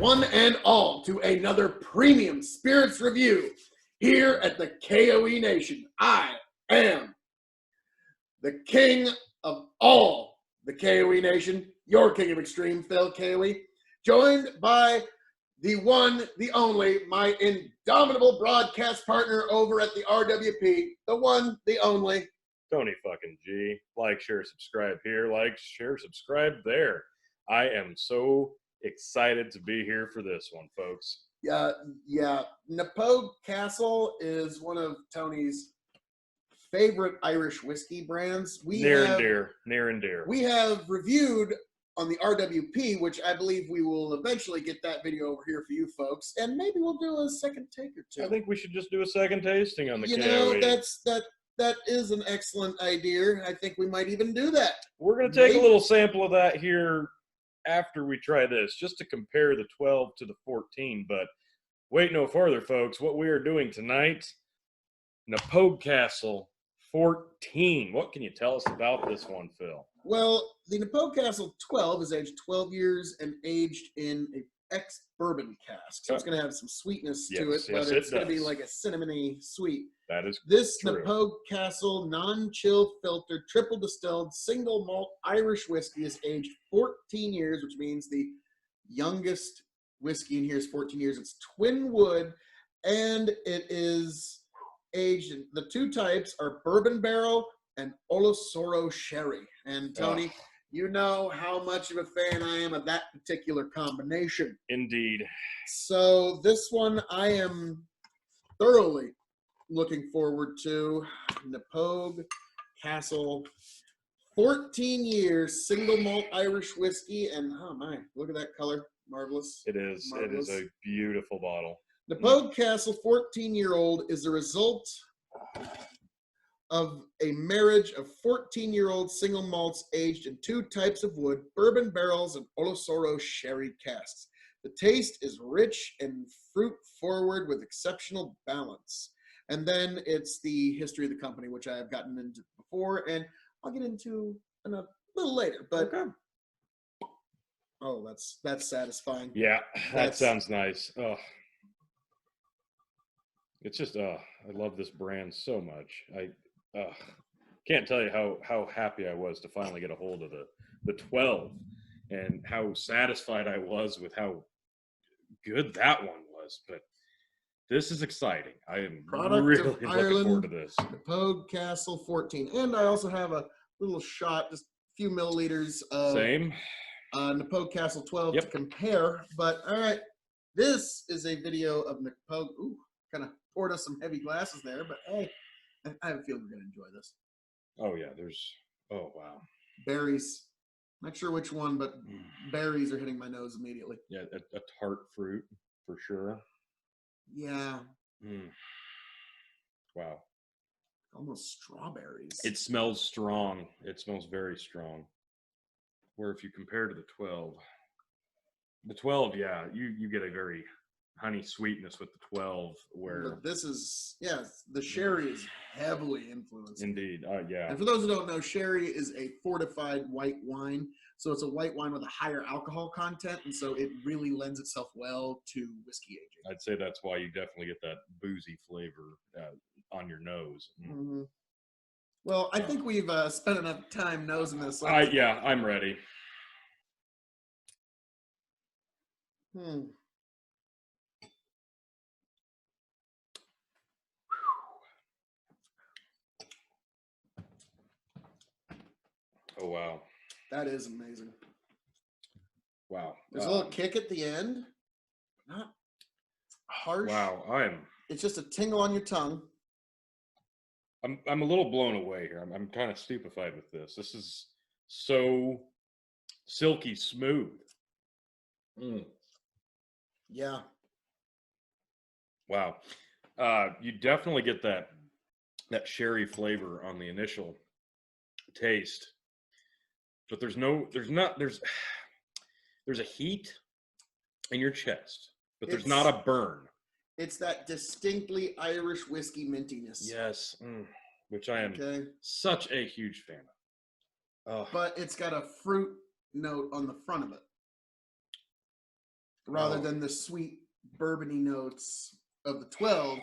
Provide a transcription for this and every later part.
one and all to another premium spirits review here at the KOE Nation. I am the king of all the KOE Nation, your king of extreme, Phil KOE, joined by the one, the only, my indomitable broadcast partner over at the RWP, the one, the only, Tony fucking G. Like, share, subscribe here. Like, share, subscribe there. I am so excited to be here for this one, folks. Yeah. Knappogue Castle is one of Tony's favorite Irish whiskey brands. Near and dear. We have reviewed on the RWP, which I believe we will eventually get that video over here for you folks, and maybe we'll do a second take or two. I think we should just do a second tasting on the KOE. You know, that is an excellent idea. I think we might even do that. We're going to take a little sample of that here after we try this, just to compare the 12 to the 14. But wait no further, folks. What we are doing tonight, Knappogue Castle 14. What can you tell us about this one, Phil? Well, the Knappogue Castle 12 is aged 12 years and aged in a ex-bourbon cask. So it's going to have some sweetness to it, but it's going to be like a cinnamony sweet. That is This true. Knappogue Castle non-chill filtered, triple distilled, single malt Irish whiskey is aged 14 years, which means the youngest whiskey in here is 14 years. It's twin wood, and it is aged. The two types are bourbon barrel and Oloroso sherry. And Tony, you know how much of a fan I am of that particular combination. Indeed. So this one I am thoroughly looking forward to. Knappogue Castle, 14 years, single malt Irish whiskey, and oh my, look at that color. Marvelous. It is. Marvelous. It is a beautiful bottle. Knappogue Castle 14-year-old is the result of a marriage of 14-year-old single malts aged in two types of wood, bourbon barrels and Oloroso sherry casks. The taste is rich and fruit forward with exceptional balance. And then it's the history of the company, which I have gotten into before, and I'll get into a little later. But oh, that's satisfying. Yeah, that sounds nice. Oh, it's just I love this brand so much. I can't tell you how happy I was to finally get a hold of the 12, and how satisfied I was with how good that one was. But this is exciting. I am really looking forward to this. Knappogue Castle 14. And I also have a little shot, just a few milliliters of Knappogue Castle 12 to compare. But all right, this is a video of Knappogue. Ooh, kind of poured us some heavy glasses there, but hey, I have a feeling we're going to enjoy this. Oh yeah, oh wow. Berries. Not sure which one, but berries are hitting my nose immediately. Yeah, a tart fruit for sure. Yeah. Wow. Almost strawberries. It smells strong. It smells very strong. Where if you compare to the 12, yeah, you get a very honey sweetness with the 12. Where but this is, the sherry is heavily influenced. Indeed. Yeah. And for those who don't know, sherry is a fortified white wine. So it's a white wine with a higher alcohol content, and so it really lends itself well to whiskey aging. I'd say that's why you definitely get that boozy flavor on your nose. Mm-hmm. Well, I think we've spent enough time nosing this. Yeah, I'm ready. Oh, wow. That is amazing. Wow. There's a little kick at the end. Not harsh. Wow. It's just a tingle on your tongue. I'm a little blown away here. I'm kind of stupefied with this. This is so silky smooth. Yeah. Wow. You definitely get that sherry flavor on the initial taste. But there's a heat in your chest, but there's not a burn. It's that distinctly Irish whiskey mintiness. Yes, which I am such a huge fan of. But it's got a fruit note on the front of it. rather than the sweet bourbony notes of the 12.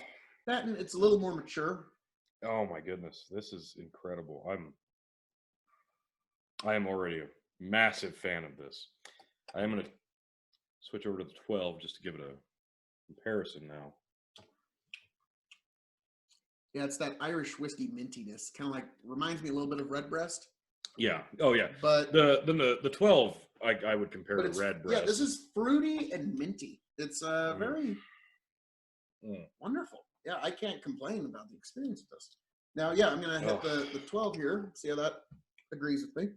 And it's a little more mature. Oh my goodness, this is incredible. I am already a massive fan of this. I am going to switch over to the 12 just to give it a comparison now. Yeah, it's that Irish whiskey mintiness. Kind of like reminds me a little bit of Redbreast. Yeah. Oh yeah. But the 12 I would compare to Redbreast. Yeah, this is fruity and minty. It's very wonderful. Yeah, I can't complain about the experience of this. Now, yeah, I'm gonna hit the 12 here. See how that agrees with me.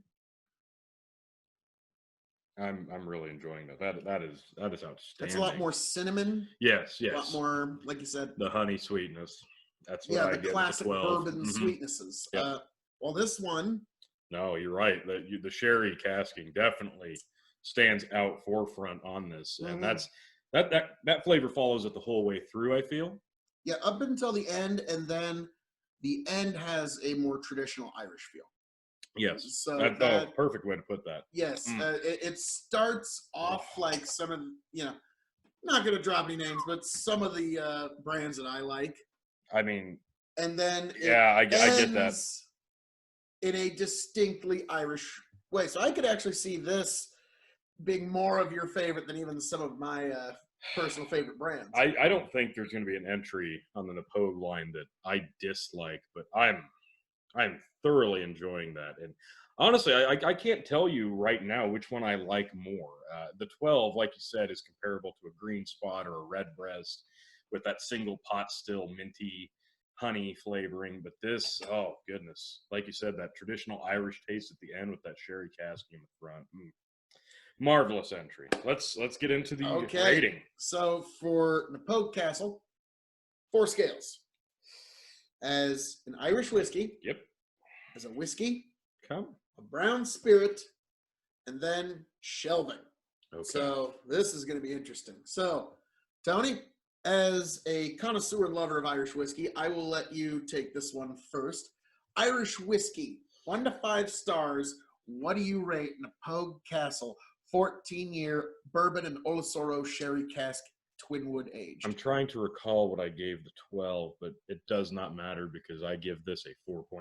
I'm really enjoying that. That is outstanding. It's a lot more cinnamon. Yes. A lot more, like you said, the honey sweetness. That's what I the get classic with the 12. bourbon sweetnesses. Yep. Well, this one. No, you're right. The sherry casking definitely stands out forefront on this, and that flavor follows it the whole way through. I feel. Yeah, up until the end, and then the end has a more traditional Irish feel. Yes. So perfect way to put that. Yes, it starts off like some of not going to drop any names, but some of the brands that I like. I mean, and then I get that in a distinctly Irish way. So I could actually see this being more of your favorite than even some of my personal favorite brands. I don't think there's going to be an entry on the Knappogue line that I dislike, but I'm thoroughly enjoying that. And honestly, I can't tell you right now which one I like more. The 12, like you said, is comparable to a Green Spot or a Redbreast with that single pot still minty honey flavoring. But this, oh goodness, like you said, that traditional Irish taste at the end with that sherry casking in the front. Marvelous entry. Let's get into the rating. So for Knappogue Castle, 4 scales. As an Irish whiskey. Yep. As a whiskey. Okay. A brown spirit. And then shelving. Okay. So this is going to be interesting. So, Tony, as a connoisseur and lover of Irish whiskey, I will let you take this one first. Irish whiskey, 1 to 5 stars. What do you rate Knappogue Castle 14-year bourbon and Oloroso sherry cask Twinwood aged? I'm trying to recall what I gave the 12, but it does not matter because I give this a 4.25.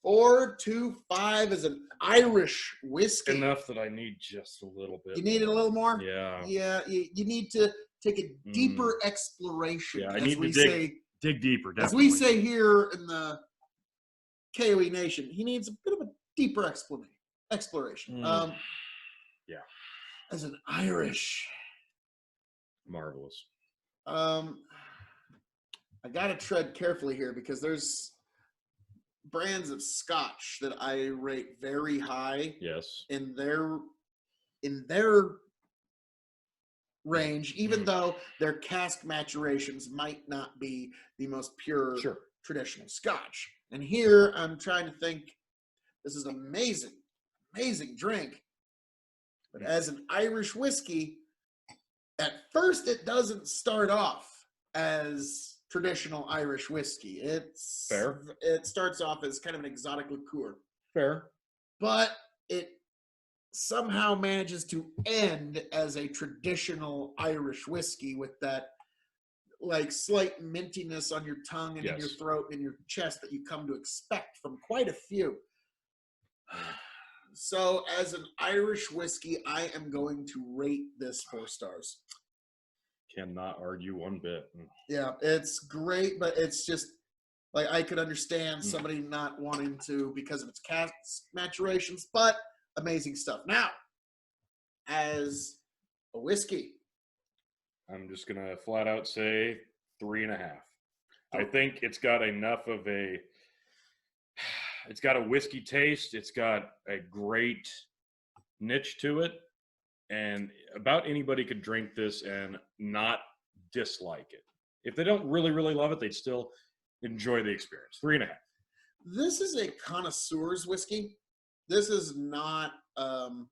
4.25 is an Irish whiskey. Enough that I need just a little bit. You need it a little more? Yeah. Yeah, you need to take a deeper exploration. Yeah, I need to dig deeper, definitely. As we say here in the K.O.E. Nation, he needs a bit of a deeper exploration. Yeah. As an Irish. Marvelous. I got to tread carefully here because there's brands of Scotch that I rate very high. Yes. In their range, even though their cask maturations might not be the most pure traditional Scotch. And here I'm trying to think, this is an amazing drink. But as an Irish whiskey, at first it doesn't start off as traditional Irish whiskey. It's fair. It starts off as kind of an exotic liqueur. Fair. But it somehow manages to end as a traditional Irish whiskey with that like slight mintiness on your tongue and in your throat and in your chest that you come to expect from quite a few. So as an Irish whiskey, I am going to rate this 4 stars. Cannot argue one bit. Yeah, it's great, but it's just like I could understand somebody not wanting to because of its cask maturations, but amazing stuff. Now, as a whiskey, I'm just gonna flat out say 3.5. I think it's got enough of it's got a whiskey taste. It's got a great niche to it. And about anybody could drink this and not dislike it. If they don't really, really love it, they'd still enjoy the experience. 3.5. This is a connoisseur's whiskey. This is not an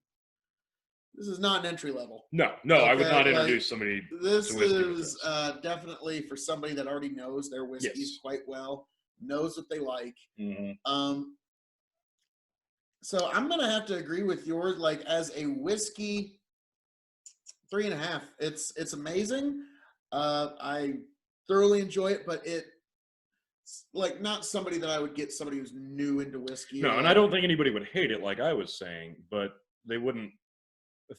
entry level. No, okay, I would not introduce somebody. This is definitely for somebody that already knows their whiskeys quite well, knows what they like. So I'm gonna have to agree with yours. Like as a whiskey, 3.5. It's amazing. I thoroughly enjoy it, but it's like not somebody that I would get somebody who's new into whiskey. No, and I don't think anybody would hate it, like I was saying, but they wouldn't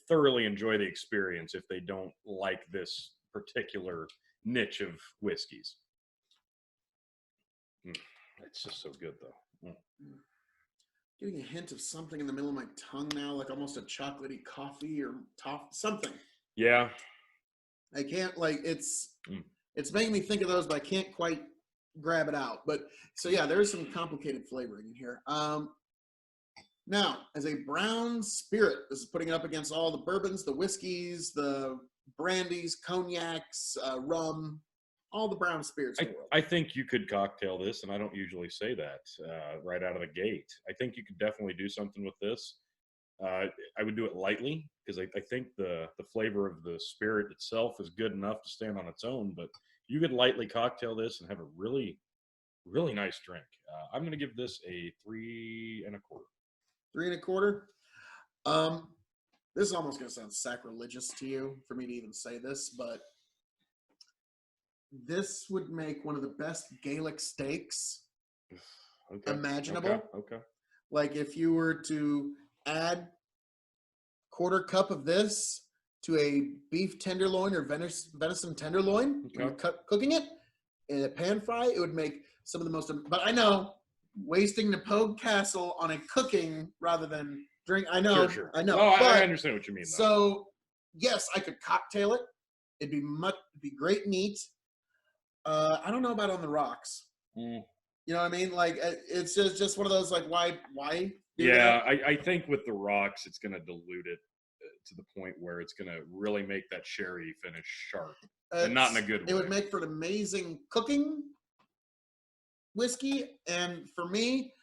thoroughly enjoy the experience if they don't like this particular niche of whiskeys. It's just so good, though. Getting a hint of something in the middle of my tongue now, like almost a chocolatey coffee or something. Yeah. I can't, like, it's making me think of those, but I can't quite grab it out. But so yeah, there's some complicated flavoring in here. Now, as a brown spirit, this is putting it up against all the bourbons, the whiskeys, the brandies, cognacs, rum, all the brown spirits in the world. I think you could cocktail this, and I don't usually say that right out of the gate. I think you could definitely do something with this. I would do it lightly because I think the flavor of the spirit itself is good enough to stand on its own, but you could lightly cocktail this and have a really, really nice drink. I'm going to give this a 3 1/4. 3 1/4. This is almost going to sound sacrilegious to you for me to even say this, but this would make one of the best Gaelic steaks imaginable. Okay. Like if you were to add 1/4 cup of this to a beef tenderloin or venison tenderloin, when you're cooking it in a pan fry, it would make some of the most. But I know wasting Knappogue Castle on a cooking rather than drink. I know. Sure. I know. No, I understand what you mean. Though. So yes, I could cocktail it. It'd be great neat. I don't know about on the rocks. You know what I mean? Like it's just one of those like why yeah, I think with the rocks it's going to dilute it to the point where it's going to really make that sherry finish sharp and not in a good way. It would make for an amazing cooking whiskey, and for me,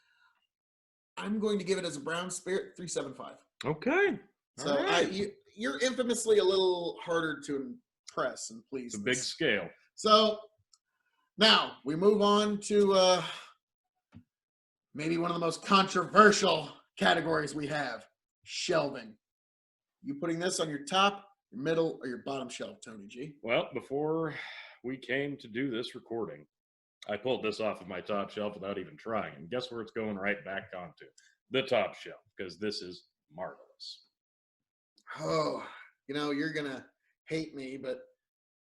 I'm going to give it as a brown spirit 3.75. Okay. So you're infamously a little harder to impress and please. It's a big scale. So now we move on to maybe one of the most controversial categories we have, shelving. You putting this on your top, your middle, or your bottom shelf, Tony G? Well, before we came to do this recording, I pulled this off of my top shelf without even trying. And guess where it's going right back onto? The top shelf, because this is marvelous. Oh, you're going to hate me, but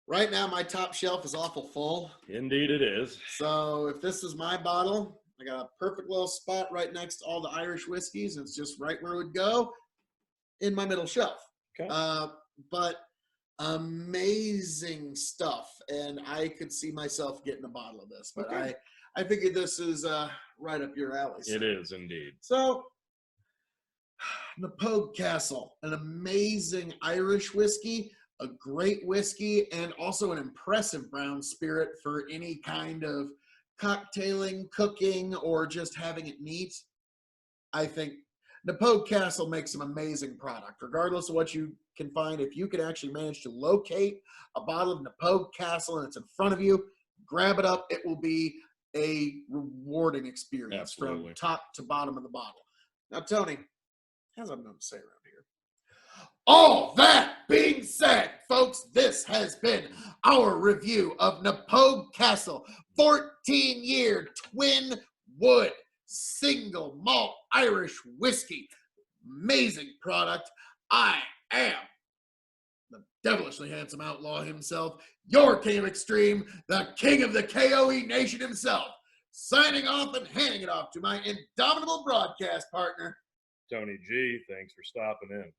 right now my top shelf is awful full. Indeed it is. So if this is my bottle, I got a perfect little spot right next to all the Irish whiskeys, and it's just right where it would go in my middle shelf. Okay. But amazing stuff, and I could see myself getting a bottle of this. But okay. I figured this is right up your alley. So. It is indeed. So, Knappogue Castle, an amazing Irish whiskey, a great whiskey, and also an impressive brown spirit for any kind of cocktailing, cooking, or just having it neat. I think Knappogue Castle makes some amazing product, regardless of what you can find. If you can actually manage to locate a bottle of Knappogue Castle and it's in front of you, grab it up. It will be a rewarding experience. Absolutely. From top to bottom of the bottle. Now, Tony, how's I known to say around here? All that being said, folks, this has been our review of Knappogue Castle 14-year twin wood single malt Irish whiskey. Amazing product. I am the devilishly handsome outlaw himself, your king of extreme, the king of the K.O.E. nation himself, signing off and handing it off to my indomitable broadcast partner, Tony G. Thanks for stopping in.